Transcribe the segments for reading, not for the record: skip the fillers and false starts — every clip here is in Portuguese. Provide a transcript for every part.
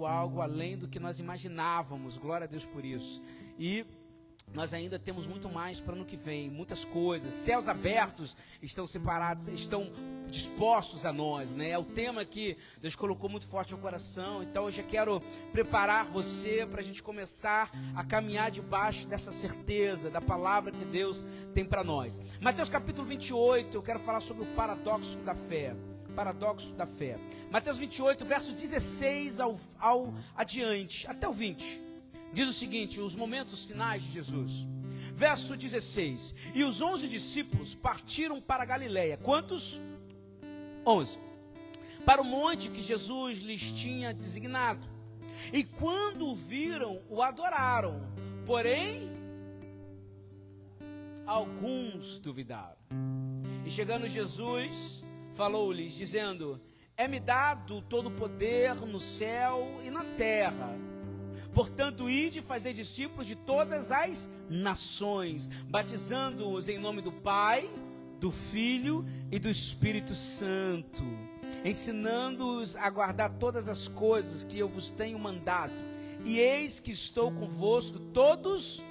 feito algo além do que nós imaginávamos, glória a Deus por isso. E nós ainda temos muito mais para o ano que vem, muitas coisas, céus abertos estão separados, estão dispostos a nós, né? É o tema que Deus colocou muito forte no coração. Então eu já quero preparar você para a gente começar a caminhar debaixo dessa certeza, da palavra que Deus tem para nós. Mateus capítulo 28, eu quero falar sobre o paradoxo da fé. Paradoxo da fé. Mateus 28, verso 16 ao adiante, até o 20. Diz o seguinte, os momentos finais de Jesus. Verso 16. E os 11 discípulos partiram para a Galileia. Quantos? 11. Para o monte que Jesus lhes tinha designado. E quando o viram, o adoraram. Porém, alguns duvidaram. E chegando Jesus, falou-lhes, dizendo: é-me dado todo o poder no céu e na terra. Portanto, ide e fazei discípulos de todas as nações, batizando-os em nome do Pai, do Filho e do Espírito Santo, ensinando-os a guardar todas as coisas que eu vos tenho mandado. E eis que estou convosco todos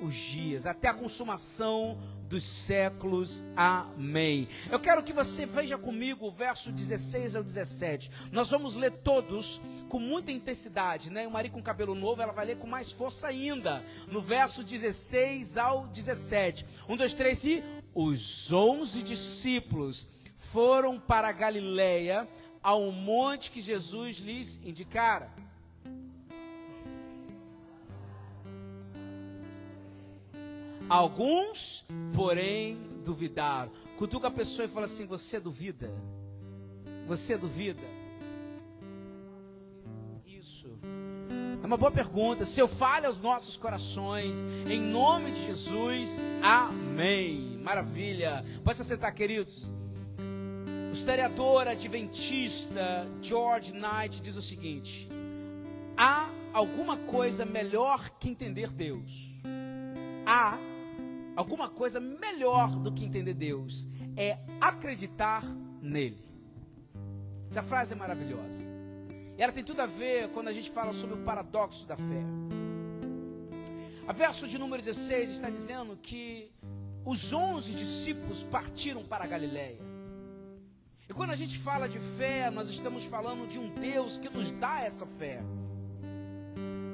os dias, até a consumação dos séculos. Amém. Eu quero que você veja comigo o verso 16 ao 17. Nós vamos ler todos com muita intensidade, né? O Maria com cabelo novo, ela vai ler com mais força ainda. No verso 16 ao 17. 1, 2, 3 e... Os 11 discípulos foram para a Galileia, ao monte que Jesus lhes indicara. Alguns, porém, duvidaram. Cutuca a pessoa e fala assim: você duvida? Você duvida? Isso. É uma boa pergunta. Se eu falho aos nossos corações, em nome de Jesus, amém. Maravilha. Pode se sentar, queridos. O historiador adventista George Knight diz o seguinte: há alguma coisa melhor que entender Deus. Há alguma coisa melhor do que entender Deus, é acreditar nele. Essa frase é maravilhosa. E ela tem tudo a ver quando a gente fala sobre o paradoxo da fé. A verso de número 16 está dizendo que os 11 discípulos partiram para a Galileia. E quando a gente fala de fé, nós estamos falando de um Deus que nos dá essa fé.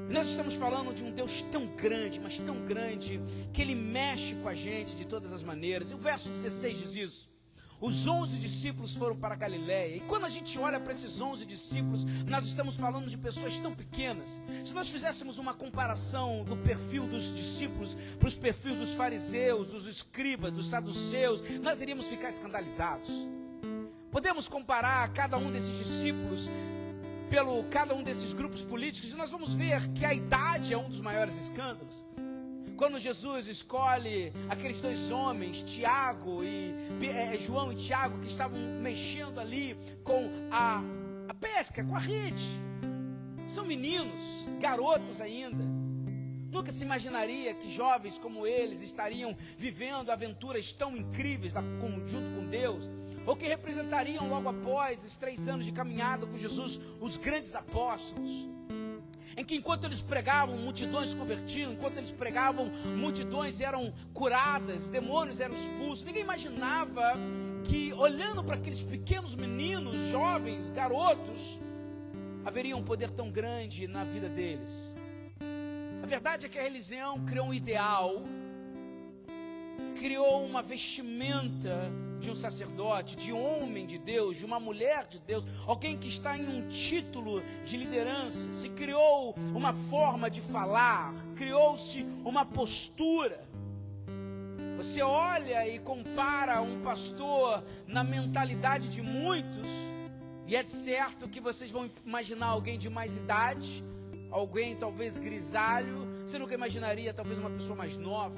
Nós estamos falando de um Deus tão grande, mas tão grande, que Ele mexe com a gente de todas as maneiras. E o verso 16 diz isso. Os 11 discípulos foram para a Galileia. E quando a gente olha para esses 11 discípulos, nós estamos falando de pessoas tão pequenas. Se nós fizéssemos uma comparação do perfil dos discípulos para os perfis dos fariseus, dos escribas, dos saduceus, nós iríamos ficar escandalizados. Podemos comparar cada um desses discípulos pelo cada um desses grupos políticos, e nós vamos ver que a idade é um dos maiores escândalos. Quando Jesus escolhe aqueles dois homens, João e Tiago, que estavam mexendo ali com a pesca, com a rede. São meninos, garotos ainda. Nunca se imaginaria que jovens como eles estariam vivendo aventuras tão incríveis junto com Deus, ou que representariam logo após os 3 anos de caminhada com Jesus, os grandes apóstolos, em que enquanto eles pregavam, multidões se convertiam, enquanto eles pregavam, multidões eram curadas, demônios eram expulsos. Ninguém imaginava que, olhando para aqueles pequenos meninos, jovens, garotos, haveria um poder tão grande na vida deles. A verdade é que a religião criou um ideal, criou uma vestimenta de um sacerdote, de um homem de Deus, de uma mulher de Deus, alguém que está em um título de liderança. Se criou uma forma de falar, criou-se uma postura. Você olha e compara um pastor na mentalidade de muitos, e é de certo que vocês vão imaginar alguém de mais idade, alguém talvez grisalho. Você nunca imaginaria talvez uma pessoa mais nova.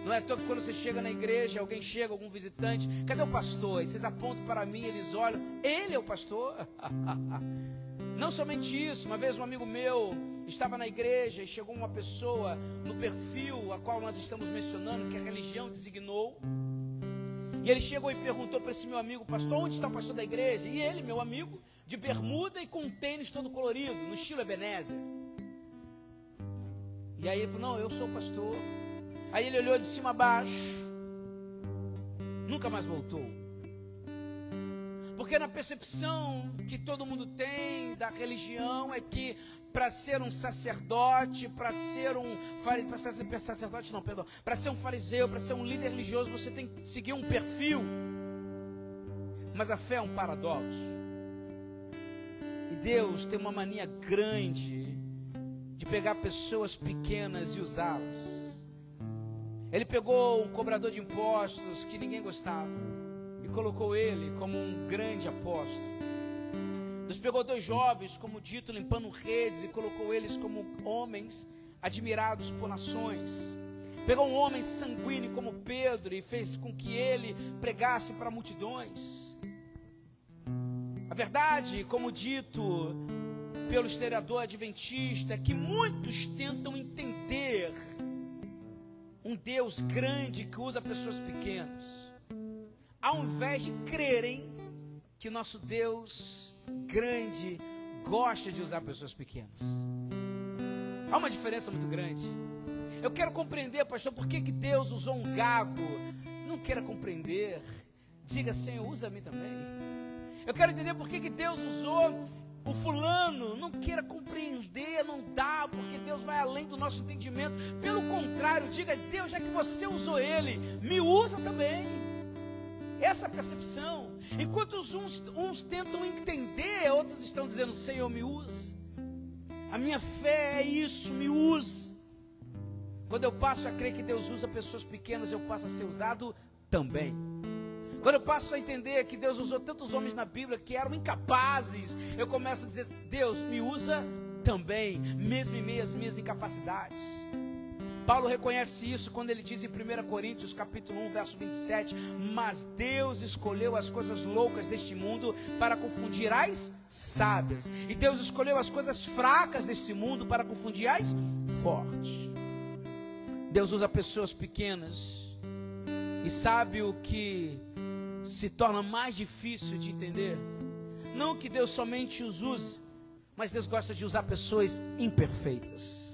Não é à toa que quando você chega na igreja, alguém chega, algum visitante: cadê o pastor? E vocês apontam para mim, eles olham: ele é o pastor? Não somente isso, uma vez um amigo meu estava na igreja e chegou uma pessoa no perfil a qual nós estamos mencionando, que a religião designou, e ele chegou e perguntou para esse meu amigo: pastor, onde está o pastor da igreja? E ele, meu amigo, de bermuda e com um tênis todo colorido, no estilo Ebenezer. E aí ele falou, não, eu sou pastor. Aí ele olhou de cima a baixo, nunca mais voltou. Porque na percepção que todo mundo tem da religião é que para ser um sacerdote, para ser um fariseu, para ser um líder religioso, você tem que seguir um perfil. Mas a fé é um paradoxo. E Deus tem uma mania grande de pegar pessoas pequenas e usá-las. Ele pegou um cobrador de impostos que ninguém gostava e colocou ele como um grande apóstolo. Deus pegou 2 jovens, como dito, limpando redes e colocou eles como homens admirados por nações. Pegou um homem sanguíneo como Pedro e fez com que ele pregasse para multidões. A verdade, como dito pelo historiador adventista, é que muitos tentam entender um Deus grande que usa pessoas pequenas, ao invés de crerem que nosso Deus grande gosta de usar pessoas pequenas. Há uma diferença muito grande. Eu quero compreender, pastor, por que Deus usou um gago. Não queira compreender, diga, Senhor, usa-me também. Eu quero entender por que Deus usou o fulano. Não queira compreender, não dá, porque Deus vai além do nosso entendimento. Pelo contrário, diga, Deus, já que você usou ele, me usa também. Essa percepção. Enquanto uns tentam entender, outros estão dizendo, Senhor, me usa. A minha fé é isso, me usa. Quando eu passo a crer que Deus usa pessoas pequenas, eu passo a ser usado também. Quando eu passo a entender que Deus usou tantos homens na Bíblia que eram incapazes, eu começo a dizer, Deus me usa também, mesmo em meio às minhas incapacidades. Paulo reconhece isso quando ele diz em 1 Coríntios capítulo 1, verso 27, mas Deus escolheu as coisas loucas deste mundo para confundir as sábias, e Deus escolheu as coisas fracas deste mundo para confundir as fortes. Deus usa pessoas pequenas, e sabe o que se torna mais difícil de entender? Não que Deus somente os use, mas Deus gosta de usar pessoas imperfeitas.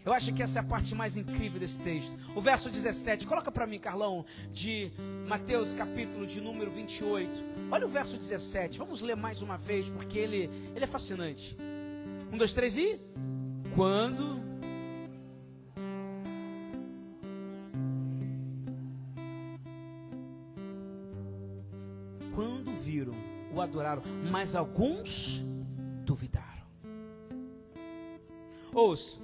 Eu acho que essa é a parte mais incrível desse texto. O verso 17, coloca para mim, Carlão, de Mateus capítulo de número 28. Olha o verso 17, vamos ler mais uma vez, porque ele é fascinante. 1, 2, 3 e... Quando viram, o adoraram, mas alguns duvidaram. Ouça.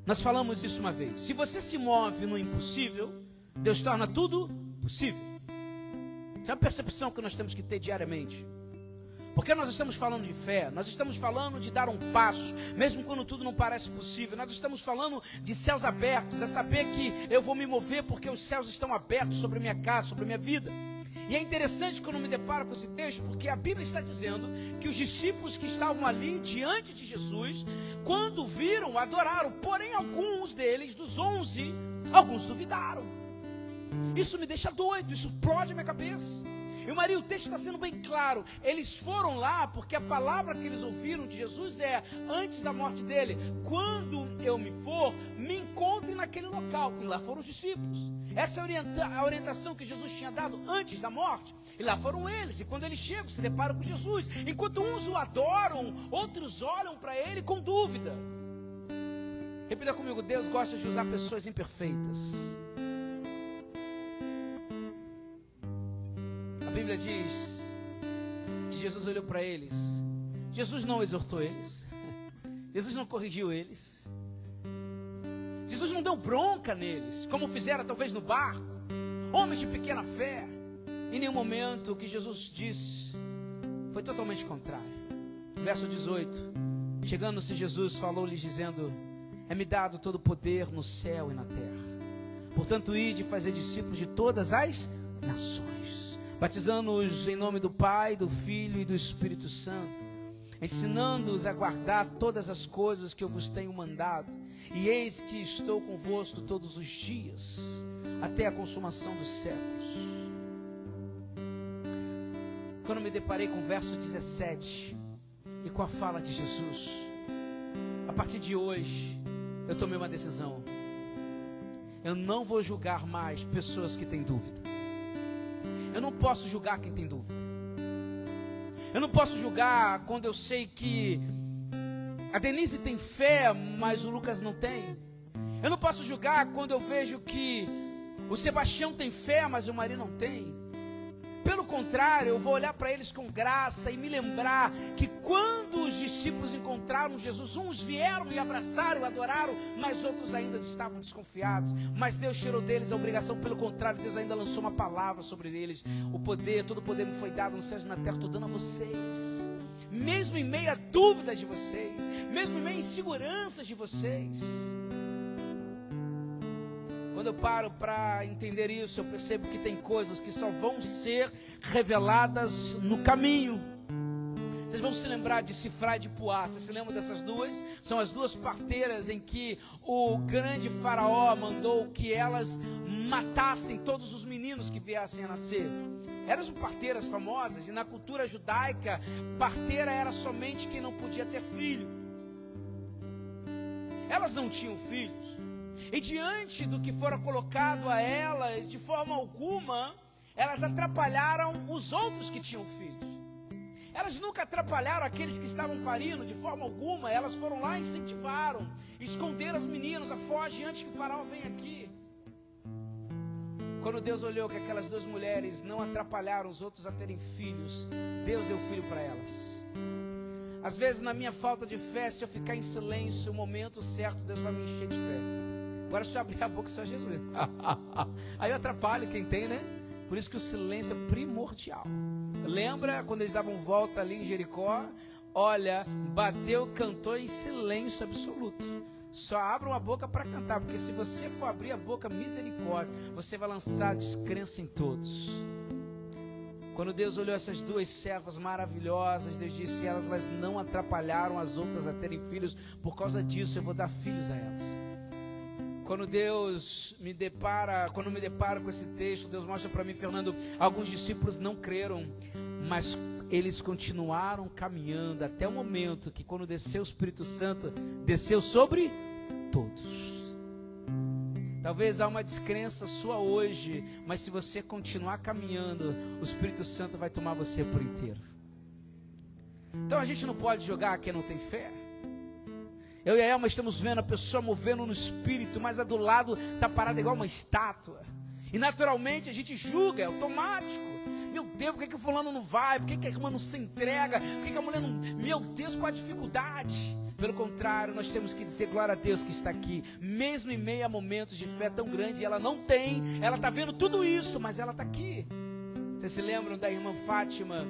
Nós falamos isso uma vez. Se você se move no impossível, Deus torna tudo possível. Essa é a percepção que nós temos que ter diariamente. Porque nós estamos falando de fé, nós estamos falando de dar um passo, mesmo quando tudo não parece possível. Nós estamos falando de céus abertos, é saber que eu vou me mover porque os céus estão abertos sobre a minha casa, sobre a minha vida. E é interessante quando eu me deparo com esse texto, porque a Bíblia está dizendo que os discípulos que estavam ali diante de Jesus, quando viram, adoraram. Porém, alguns deles, dos 11, alguns duvidaram. Isso me deixa doido, isso explode a minha cabeça. E Maria, o texto está sendo bem claro. Eles foram lá porque a palavra que eles ouviram de Jesus é, antes da morte dele, quando eu me for, me encontre naquele local. E lá foram os discípulos. Essa é a orientação que Jesus tinha dado antes da morte. E lá foram eles. E quando eles chegam, se deparam com Jesus. Enquanto uns o adoram, outros olham para ele com dúvida. Repita comigo, Deus gosta de usar pessoas imperfeitas. A Bíblia diz que Jesus olhou para eles. Jesus não exortou eles. Jesus não corrigiu eles. Jesus não deu bronca neles, como fizera talvez no barco. Homens de pequena fé. Em nenhum momento o que Jesus disse foi totalmente contrário. Verso 18. Chegando-se Jesus, falou-lhes dizendo: é-me dado todo o poder no céu e na terra. Portanto, ide e fazer discípulos de todas as nações, batizando-os em nome do Pai, do Filho e do Espírito Santo, ensinando-os a guardar todas as coisas que eu vos tenho mandado. E eis que estou convosco todos os dias, até a consumação dos séculos. quando me deparei com o verso 17 e com a fala de Jesus, a partir de hoje, eu tomei uma decisão. Eu não vou julgar mais pessoas que têm dúvida. Eu não posso julgar quem tem dúvida. Eu não posso julgar quando eu sei que a Denise tem fé, mas o Lucas não tem. Eu não posso julgar quando eu vejo que o Sebastião tem fé, mas o Maria não tem. Pelo contrário, eu vou olhar para eles com graça e me lembrar que quando os discípulos encontraram Jesus, uns vieram e abraçaram, adoraram, mas outros ainda estavam desconfiados. Mas Deus tirou deles a obrigação, pelo contrário, Deus ainda lançou uma palavra sobre eles. O poder, todo o poder me foi dado nos céus e na terra, estou dando a vocês. Mesmo em meio a dúvidas de vocês, mesmo em meio a inseguranças de vocês. Quando eu paro para entender isso, eu percebo que tem coisas que só vão ser reveladas no caminho. Vocês vão se lembrar de Sifra e de Puá. Vocês se lembram dessas duas? São as duas parteiras em que o grande faraó mandou que elas matassem todos os meninos que viessem a nascer. Eram parteiras famosas, e na cultura judaica, parteira era somente quem não podia ter filho. Elas não tinham filhos. E diante do que fora colocado a elas, de forma alguma, elas atrapalharam os outros que tinham filhos. Elas nunca atrapalharam aqueles que estavam parindo, de forma alguma. Elas foram lá e incentivaram, esconderam as meninas, foge antes que o faraó venha aqui. Quando Deus olhou que aquelas duas mulheres não atrapalharam os outros a terem filhos, Deus deu filho para elas. Às vezes, na minha falta de fé, se eu ficar em silêncio, o momento certo, Deus vai me encher de fé. Agora, se eu abrir a boca, só Jesus. Aí eu atrapalho quem tem, né? Por isso que o silêncio é primordial. Lembra quando eles davam volta ali em Jericó? Olha, bateu, cantou em silêncio absoluto. Só abram a boca para cantar, porque se você for abrir a boca, misericórdia, você vai lançar descrença em todos. Quando Deus olhou essas duas servas maravilhosas, Deus disse: elas não atrapalharam as outras a terem filhos, por causa disso eu vou dar filhos a elas. Quando me deparo com esse texto, Deus mostra para mim, Fernando, alguns discípulos não creram, mas eles continuaram caminhando até o momento que, quando desceu o Espírito Santo, desceu sobre todos. Talvez há uma descrença sua hoje, mas se você continuar caminhando, o Espírito Santo vai tomar você por inteiro. Então a gente não pode jogar quem não tem fé. Eu e a Elma estamos vendo a pessoa movendo no Espírito, mas a do lado está parada igual uma estátua. E naturalmente a gente julga, é automático. Meu Deus, por que o fulano não vai? Por que a irmã não se entrega? Por que a mulher não... Meu Deus, qual a dificuldade? Pelo contrário, nós temos que dizer glória a Deus que está aqui. Mesmo em meio a momentos de fé tão grande, ela não tem. Ela está vendo tudo isso, mas ela está aqui. Vocês se lembram da irmã Fátima?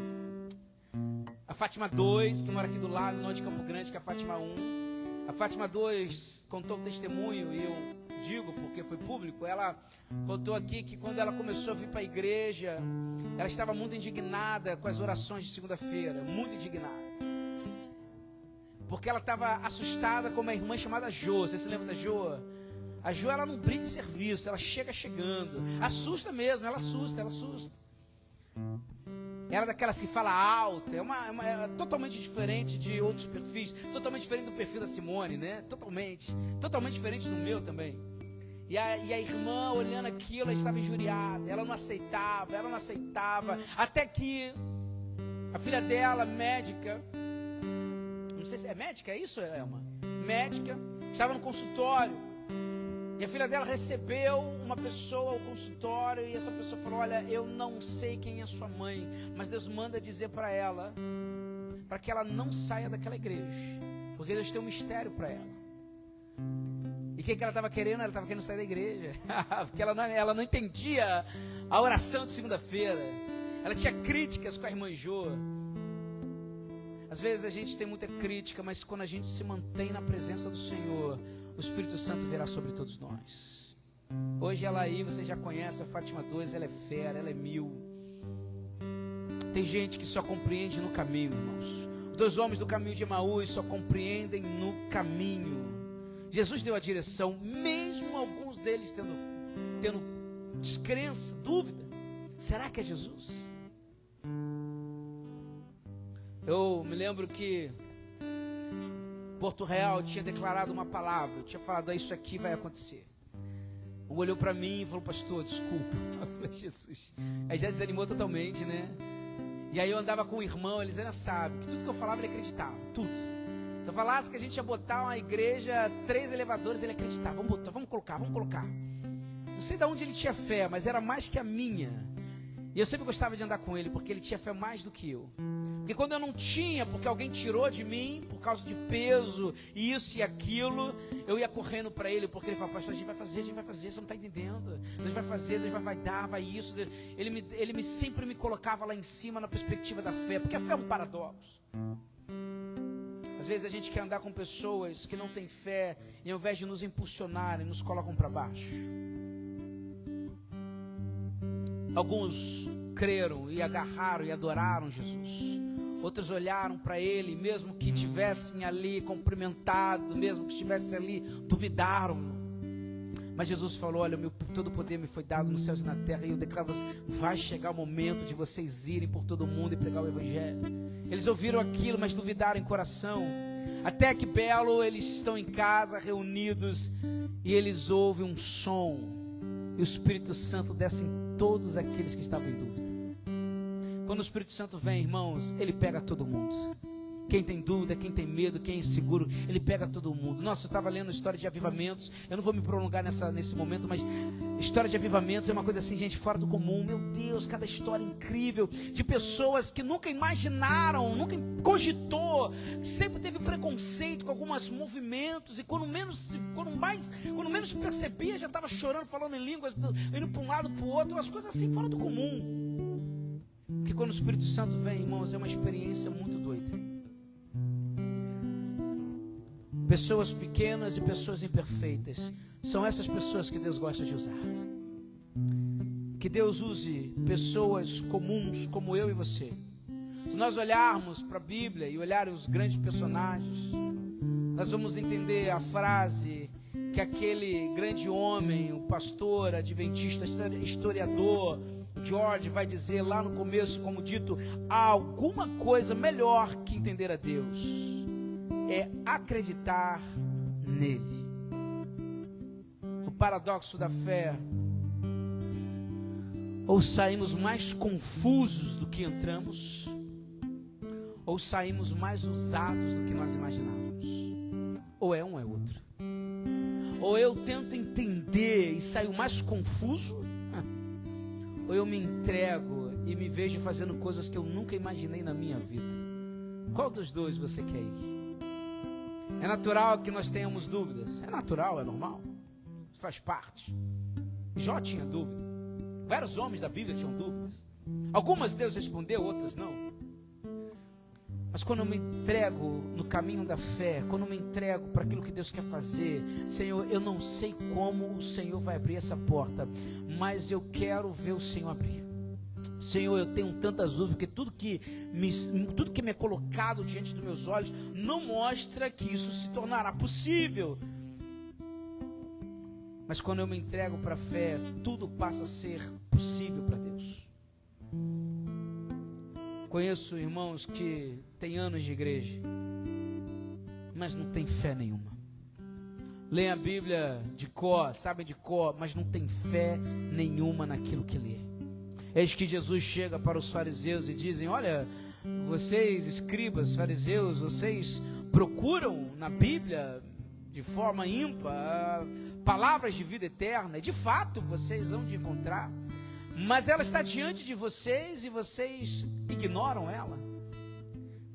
A Fátima 2, que mora aqui do lado, não de Campo Grande, que é a Fátima 1. A Fátima 2 contou o testemunho, e eu digo porque foi público. Ela contou aqui que quando ela começou a vir para a igreja, ela estava muito indignada com as orações de segunda-feira, muito indignada, porque ela estava assustada com uma irmã chamada Jo. Você se lembra da Jo? A Jo, ela não brinca em serviço, ela chega chegando, assusta mesmo, ela assusta. Ela é daquelas que fala alto, é totalmente diferente de outros perfis, totalmente diferente do perfil da Simone, né? Totalmente diferente do meu também. E a irmã, olhando aquilo, ela estava injuriada, ela não aceitava, até que a filha dela, médica, não sei se é médica, é isso, Elma? Médica, estava no consultório. E a filha dela recebeu uma pessoa ao consultório, e essa pessoa falou: olha, eu não sei quem é sua mãe, mas Deus manda dizer para ela, para que ela não saia daquela igreja, porque Deus tem um mistério para ela. E o que ela estava querendo? Ela estava querendo sair da igreja, porque ela não entendia a oração de segunda-feira. Ela tinha críticas com a irmã Jo. Às vezes a gente tem muita crítica, mas quando a gente se mantém na presença do Senhor, o Espírito Santo virá sobre todos nós. Hoje ela aí, você já conhece a Fátima 2, ela é fera, ela é 1000. Tem gente que só compreende no caminho, irmãos. Os 2 homens do caminho de Emaús só compreendem no caminho. Jesus deu a direção, mesmo alguns deles tendo descrença, dúvida. Será que é Jesus? Eu me lembro que Porto Real tinha declarado uma palavra, eu tinha falado, isso aqui vai acontecer. Um olhou para mim e falou, pastor, desculpa. Eu falei, Jesus. Aí já desanimou totalmente, né? E aí eu andava com o irmão, eles ainda sabem que tudo que eu falava ele acreditava, tudo. Se eu falasse que a gente ia botar uma igreja, 3 elevadores, ele acreditava, vamos botar, vamos colocar. Não sei de onde ele tinha fé, mas era mais que a minha. E eu sempre gostava de andar com ele, porque ele tinha fé mais do que eu. Porque quando eu não tinha, porque alguém tirou de mim, por causa de peso, isso e aquilo, eu ia correndo para ele, porque ele falava, pastor, a gente vai fazer, você não está entendendo. Deus vai fazer, Deus vai dar, vai isso. Ele sempre me colocava lá em cima na perspectiva da fé, porque a fé é um paradoxo. Às vezes a gente quer andar com pessoas que não têm fé, e ao invés de nos impulsionarem, nos colocam para baixo. Alguns creram e agarraram e adoraram Jesus. Outros olharam para ele, mesmo que tivessem ali cumprimentado, mesmo que estivessem ali, duvidaram. Mas Jesus falou, olha, todo poder me foi dado nos céus e na terra, e eu declaro, vai chegar o momento de vocês irem por todo mundo e pregar o evangelho. Eles ouviram aquilo, mas duvidaram em coração. Até que belo, eles estão em casa, reunidos, e eles ouvem um som, e o Espírito Santo desce em todos aqueles que estavam em dúvida. Quando o Espírito Santo vem, irmãos, ele pega todo mundo. Quem tem dúvida, quem tem medo, quem é inseguro, ele pega todo mundo. Nossa, eu estava lendo história de avivamentos. Eu não vou me prolongar nesse momento, mas história de avivamentos é uma coisa assim, gente, fora do comum. Meu Deus, cada história incrível de pessoas que nunca imaginaram, nunca cogitou, sempre teve preconceito com alguns movimentos, e quando menos percebia, já estava chorando, falando em línguas, indo para um lado, para o outro, umas coisas assim fora do comum. Porque quando o Espírito Santo vem, irmãos, é uma experiência muito doida. Pessoas pequenas e pessoas imperfeitas, são essas pessoas que Deus gosta de usar. Que Deus use pessoas comuns como eu e você. Se nós olharmos para a Bíblia e olharem os grandes personagens, nós vamos entender a frase que aquele grande homem, o pastor, adventista, historiador, George vai dizer lá no começo, como dito, há alguma coisa melhor que entender a Deus, é acreditar nele. O paradoxo da fé, ou saímos mais confusos do que entramos, ou saímos mais usados do que nós imaginávamos. Ou é um ou é outro. Ou eu tento entender e saio mais confuso, ou eu me entrego e me vejo fazendo coisas que eu nunca imaginei na minha vida. Qual dos dois você quer ir? É natural que nós tenhamos dúvidas. É natural, é normal. Isso faz parte. Jó tinha dúvida. Vários homens da Bíblia tinham dúvidas. Algumas Deus respondeu, outras não. Mas quando eu me entrego no caminho da fé, quando eu me entrego para aquilo que Deus quer fazer, Senhor, eu não sei como o Senhor vai abrir essa porta, mas eu quero ver o Senhor abrir. Senhor, eu tenho tantas dúvidas, porque tudo que me é colocado diante dos meus olhos não mostra que isso se tornará possível. Mas quando eu me entrego para a fé, tudo passa a ser possível para Deus. Conheço irmãos que têm anos de igreja, mas não tem fé nenhuma. Leem a Bíblia de cor, sabem de cor, mas não tem fé nenhuma naquilo que lê. Eis que Jesus chega para os fariseus e dizem, olha, vocês escribas, fariseus, vocês procuram na Bíblia de forma ímpar palavras de vida eterna, e de fato vocês vão de encontrar, mas ela está diante de vocês e vocês ignoram ela.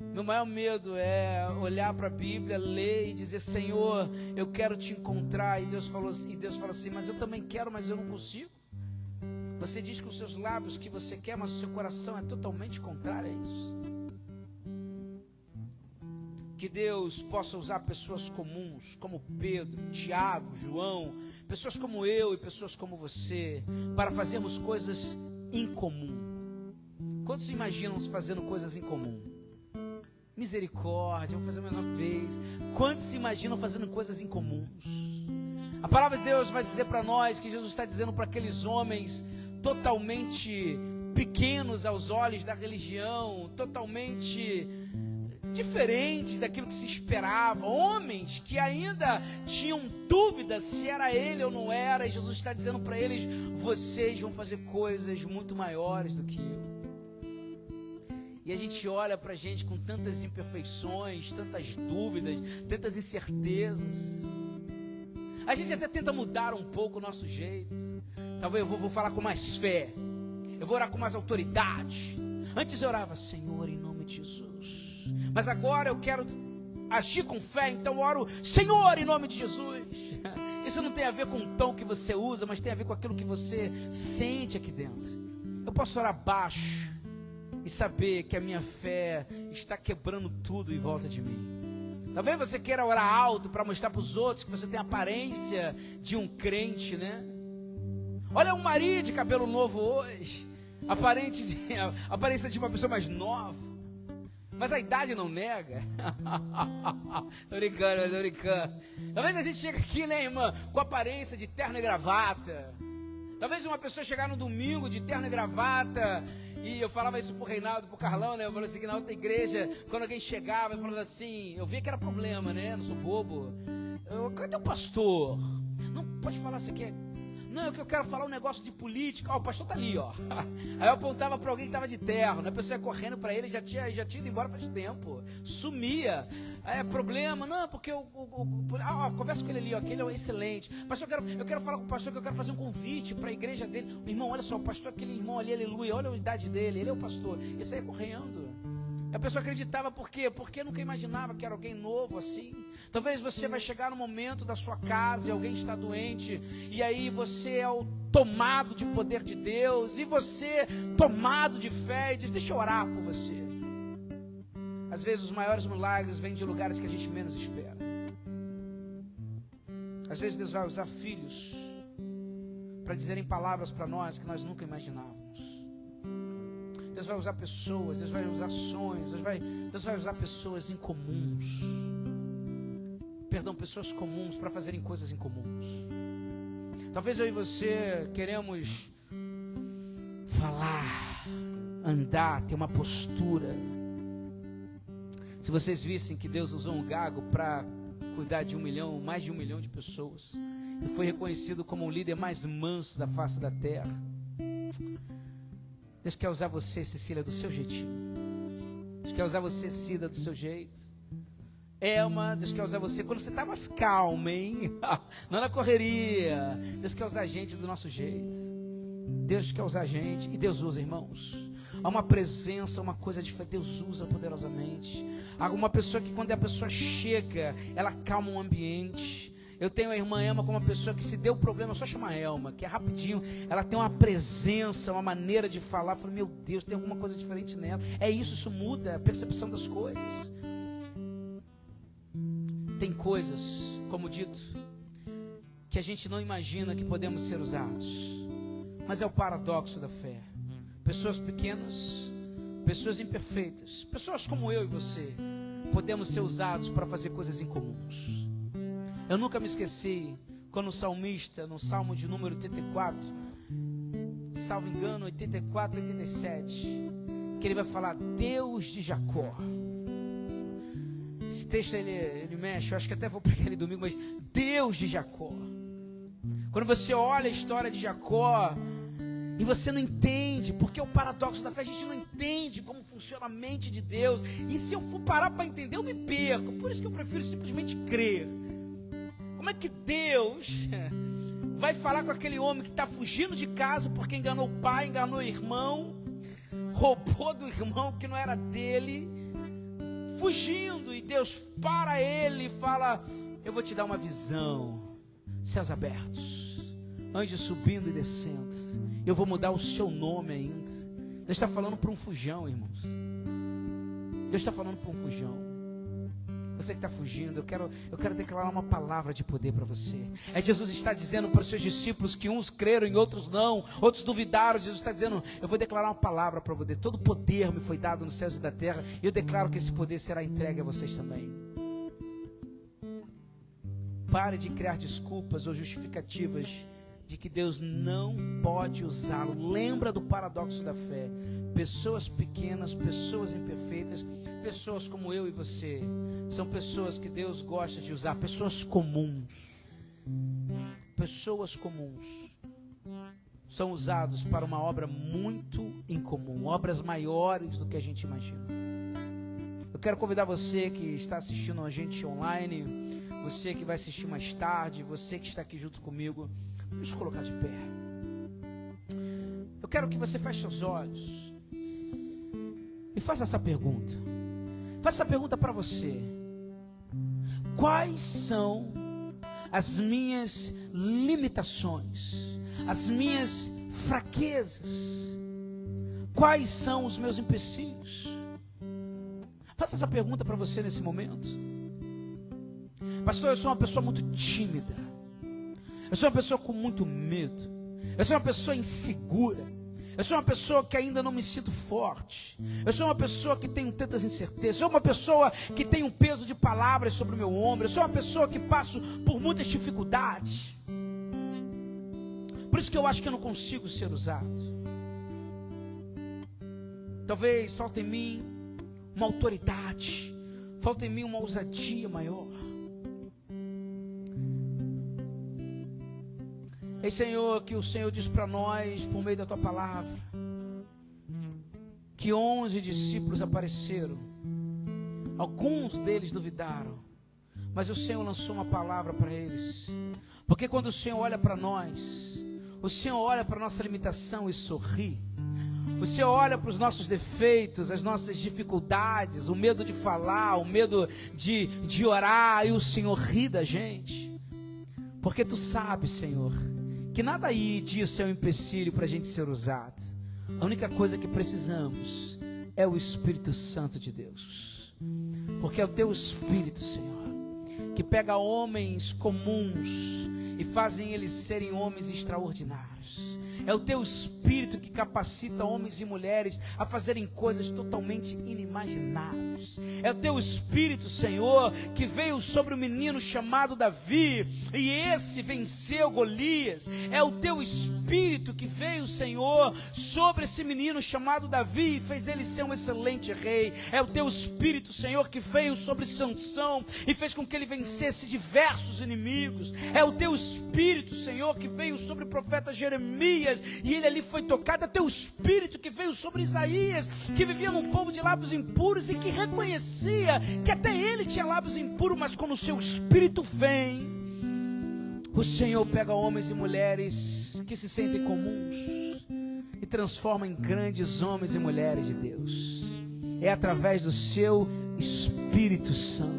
Meu maior medo é olhar para a Bíblia, ler e dizer, Senhor, eu quero te encontrar, e Deus fala assim, mas eu também quero, mas eu não consigo. Você diz com os seus lábios que você quer, mas o seu coração é totalmente contrário a isso. Que Deus possa usar pessoas comuns, como Pedro, Tiago, João, pessoas como eu e pessoas como você, para fazermos coisas em comum. Quantos imaginam se fazendo coisas em comum? Misericórdia, vou fazer mais uma vez. Quantos se imaginam fazendo coisas em comuns? A palavra de Deus vai dizer para nós que Jesus está dizendo para aqueles homens totalmente pequenos aos olhos da religião, totalmente diferentes daquilo que se esperava, homens que ainda tinham dúvidas se era ele ou não era, e Jesus está dizendo para eles: vocês vão fazer coisas muito maiores do que eu. E a gente olha para a gente com tantas imperfeições, tantas dúvidas, tantas incertezas. A gente até tenta mudar um pouco o nosso jeito. Talvez eu vou falar com mais fé, eu vou orar com mais autoridade. Antes eu orava: Senhor, em nome de Jesus. Mas agora eu quero agir com fé, então eu oro: Senhor, em nome de Jesus. Isso não tem a ver com o tom que você usa, mas tem a ver com aquilo que você sente aqui dentro. Eu posso orar baixo e saber que a minha fé está quebrando tudo em volta de mim. Talvez você queira orar alto para mostrar para os outros que você tem a aparência de um crente, né? Olha um marido de cabelo novo hoje, aparência de uma pessoa mais nova, mas a idade não nega. Tô brincando. Talvez a gente chegue aqui, né, irmã, com aparência de terno e gravata. Talvez uma pessoa chegar no domingo de terno e gravata. E eu falava isso pro Reinaldo, pro Carlão, né? Eu falava assim, que na outra igreja, quando alguém chegava, eu falava assim, eu via que era problema, né? Não sou bobo. Cadê o pastor? Não pode falar isso aqui. Não, que eu quero falar um negócio de política. Ó, o pastor tá ali, ó. Aí eu apontava para alguém que estava de terno, né? A pessoa ia correndo para ele, já tinha ido embora faz tempo. Sumia. Aí, problema, não, porque conversa com ele ali, ó, aquele é excelente. Pastor, eu quero falar com o pastor, que eu quero fazer um convite para a igreja dele. Irmão, olha só, o pastor, aquele irmão ali, aleluia, olha a idade dele, ele é o pastor. Isso aí é correndo. A pessoa acreditava por quê? Porque nunca imaginava que era alguém novo assim. Talvez você vai chegar no momento da sua casa e alguém está doente, e aí você é o tomado de poder de Deus, e você tomado de fé, e diz: deixa eu orar por você. Às vezes os maiores milagres vêm de lugares que a gente menos espera. Às vezes Deus vai usar filhos para dizerem palavras para nós que nós nunca imaginávamos. Deus vai usar pessoas, Deus vai usar sonhos, Deus vai usar pessoas incomuns. Pessoas comuns para fazerem coisas incomuns. Talvez eu e você queremos falar, andar, ter uma postura. Se vocês vissem que Deus usou um gago para cuidar de mais de 1 milhão de pessoas, e foi reconhecido como o líder mais manso da face da terra. Deus quer usar você, Cecília, do seu jeitinho. Deus quer usar você, Cida, do seu jeito. Elma, Deus quer usar você quando você está mais calma, hein? Não na correria. Deus quer usar a gente do nosso jeito. Deus quer usar a gente. E Deus usa, irmãos. Há uma presença, uma coisa diferente. Deus usa poderosamente. Há uma pessoa que quando a pessoa chega, ela calma o ambiente. Eu tenho a irmã Elma como uma pessoa que, se deu problema, só chama Elma, que é rapidinho. Ela tem uma presença, uma maneira de falar. Eu falei: meu Deus, tem alguma coisa diferente nela. É isso muda a percepção das coisas. Tem coisas, como dito, que a gente não imagina que podemos ser usados. Mas é o paradoxo da fé. Pessoas pequenas, pessoas imperfeitas, pessoas como eu e você, podemos ser usados para fazer coisas incomuns. Eu nunca me esqueci quando o salmista, no Salmo de número 84, salvo engano, 84, 87, que ele vai falar: Deus de Jacó. Esse texto ele mexe, eu acho que até vou pregar ele domingo, mas Deus de Jacó. Quando você olha a história de Jacó e você não entende, porque é o paradoxo da fé, a gente não entende como funciona a mente de Deus, e se eu for parar para entender, eu me perco. Por isso que eu prefiro simplesmente crer. Como é que Deus vai falar com aquele homem que está fugindo de casa porque enganou o pai, enganou o irmão, roubou do irmão que não era dele, fugindo, e Deus para ele e fala: eu vou te dar uma visão, céus abertos, anjos subindo e descendo, eu vou mudar o seu nome ainda. Deus está falando para um fujão, irmãos. Deus está falando para um fujão. Você que está fugindo, eu quero declarar uma palavra de poder para você. Jesus está dizendo para os seus discípulos que uns creram e outros não, outros duvidaram. Jesus está dizendo: eu vou declarar uma palavra para você. Todo poder me foi dado nos céus e da terra, e eu declaro que esse poder será entregue a vocês também. Pare de criar desculpas ou justificativas de que Deus não pode usá-lo. Lembra do paradoxo da fé. Pessoas pequenas, pessoas imperfeitas, pessoas como eu e você, são pessoas que Deus gosta de usar, pessoas comuns. Pessoas comuns são usados para uma obra muito incomum, obras maiores do que a gente imagina. Eu quero convidar você que está assistindo a gente online, você que vai assistir mais tarde, você que está aqui junto comigo, vamos colocar de pé. Eu quero que você feche seus olhos e faça essa pergunta. Faça essa pergunta para você. Quais são as minhas limitações, as minhas fraquezas? Quais são os meus empecilhos? Faça essa pergunta para você nesse momento. Pastor, eu sou uma pessoa muito tímida. Eu sou uma pessoa com muito medo. Eu sou uma pessoa insegura. Eu sou uma pessoa que ainda não me sinto forte. Eu sou uma pessoa que tem tantas incertezas. Eu sou uma pessoa que tem um peso de palavras sobre o meu ombro. Eu sou uma pessoa que passo por muitas dificuldades. Por isso que eu acho que eu não consigo ser usado. Talvez falte em mim uma autoridade. Falta em mim uma ousadia maior. Ei, Senhor, que o Senhor diz para nós, por meio da Tua palavra, que 11 discípulos apareceram. Alguns deles duvidaram, mas o Senhor lançou uma palavra para eles. Porque quando o Senhor olha para nós, o Senhor olha para a nossa limitação e sorri. O Senhor olha para os nossos defeitos, as nossas dificuldades, o medo de falar, o medo de orar, e o Senhor ri da gente. Porque Tu sabes, Senhor, que nada aí disso é um empecilho para a gente ser usado. A única coisa que precisamos é o Espírito Santo de Deus. Porque é o Teu Espírito, Senhor, que pega homens comuns e fazem eles serem homens extraordinários. É o Teu Espírito que capacita homens e mulheres a fazerem coisas totalmente inimagináveis. É o Teu Espírito, Senhor, que veio sobre o menino chamado Davi, e esse venceu Golias. É o Teu Espírito que veio, Senhor, sobre esse menino chamado Davi e fez ele ser um excelente rei. É o Teu Espírito, Senhor, que veio sobre Sansão e fez com que ele vencesse diversos inimigos. É o Teu Espírito, Senhor, que veio sobre o profeta Jeremias e ele ali foi tocado. É Teu Espírito que veio sobre Isaías, que vivia num povo de lábios impuros e que reconhecia que até ele tinha lábios impuros, mas quando o Seu Espírito vem, o Senhor pega homens e mulheres que se sentem comuns e transforma em grandes homens e mulheres de Deus. É através do Seu Espírito Santo.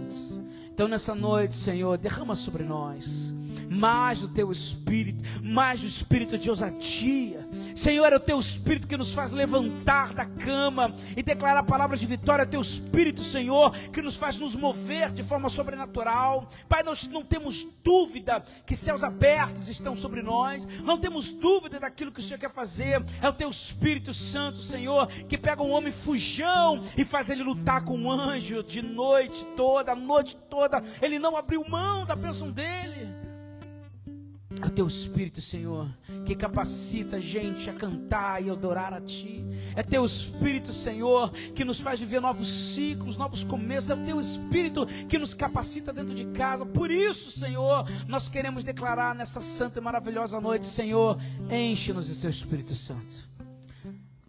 Então nessa noite, Senhor, derrama sobre nós mais do Teu Espírito, mais do Espírito de ousadia. Senhor, é o Teu Espírito que nos faz levantar da cama e declarar palavras de vitória. É o Teu Espírito, Senhor, que nos faz nos mover de forma sobrenatural. Pai, nós não temos dúvida que céus abertos estão sobre nós, não temos dúvida daquilo que o Senhor quer fazer. É o Teu Espírito Santo, Senhor, que pega um homem fujão e faz ele lutar com um anjo de noite toda, a noite toda. Ele não abriu mão da bênção dele. É o Teu Espírito, Senhor, que capacita a gente a cantar e adorar a Ti. É Teu Espírito, Senhor, que nos faz viver novos ciclos, novos começos. É o Teu Espírito que nos capacita dentro de casa. Por isso, Senhor, nós queremos declarar nessa santa e maravilhosa noite, Senhor, enche-nos do Teu Espírito Santo.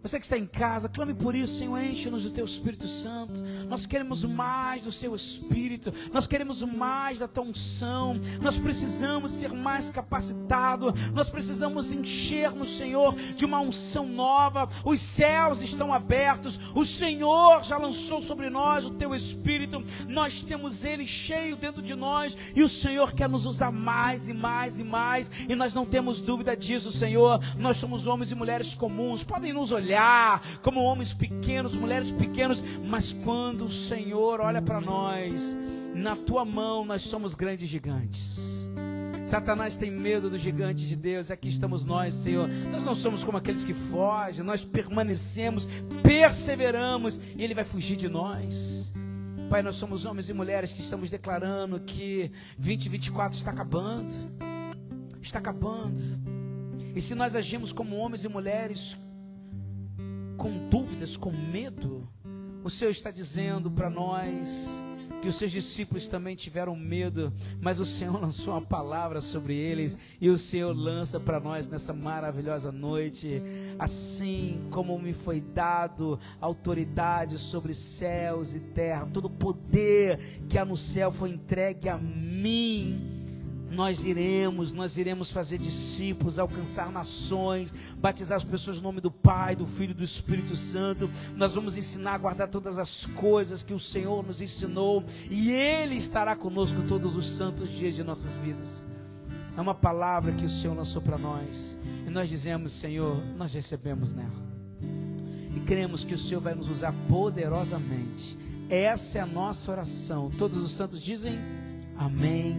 Você que está em casa, clame por isso, Senhor, enche-nos do Teu Espírito Santo. Nós queremos mais do Seu Espírito, nós queremos mais da Tua unção, nós precisamos ser mais capacitados, nós precisamos encher-nos, Senhor, de uma unção nova. Os céus estão abertos, o Senhor já lançou sobre nós o Teu Espírito, nós temos Ele cheio dentro de nós, e o Senhor quer nos usar mais e mais e mais, e nós não temos dúvida disso, Senhor. Nós somos homens e mulheres comuns, podem nos olhar como homens pequenos, mulheres pequenas, mas quando o Senhor olha para nós, na Tua mão nós somos grandes gigantes. Satanás tem medo do gigante de Deus. Aqui estamos nós, Senhor. Nós não somos como aqueles que fogem, nós permanecemos, perseveramos, e ele vai fugir de nós. Pai, nós somos homens e mulheres que estamos declarando que 2024 está acabando. Está acabando. E se nós agimos como homens e mulheres com dúvidas, com medo, o Senhor está dizendo para nós que os seus discípulos também tiveram medo, mas o Senhor lançou uma palavra sobre eles, e o Senhor lança para nós nessa maravilhosa noite: assim como me foi dado autoridade sobre céus e terra, todo poder que há no céu foi entregue a mim. Nós iremos fazer discípulos, alcançar nações, batizar as pessoas no nome do Pai, do Filho e do Espírito Santo. Nós vamos ensinar a guardar todas as coisas que o Senhor nos ensinou, e Ele estará conosco todos os santos dias de nossas vidas. É uma palavra que o Senhor lançou para nós, e nós dizemos: Senhor, nós recebemos nela, e cremos que o Senhor vai nos usar poderosamente. Essa é a nossa oração. Todos os santos dizem amém.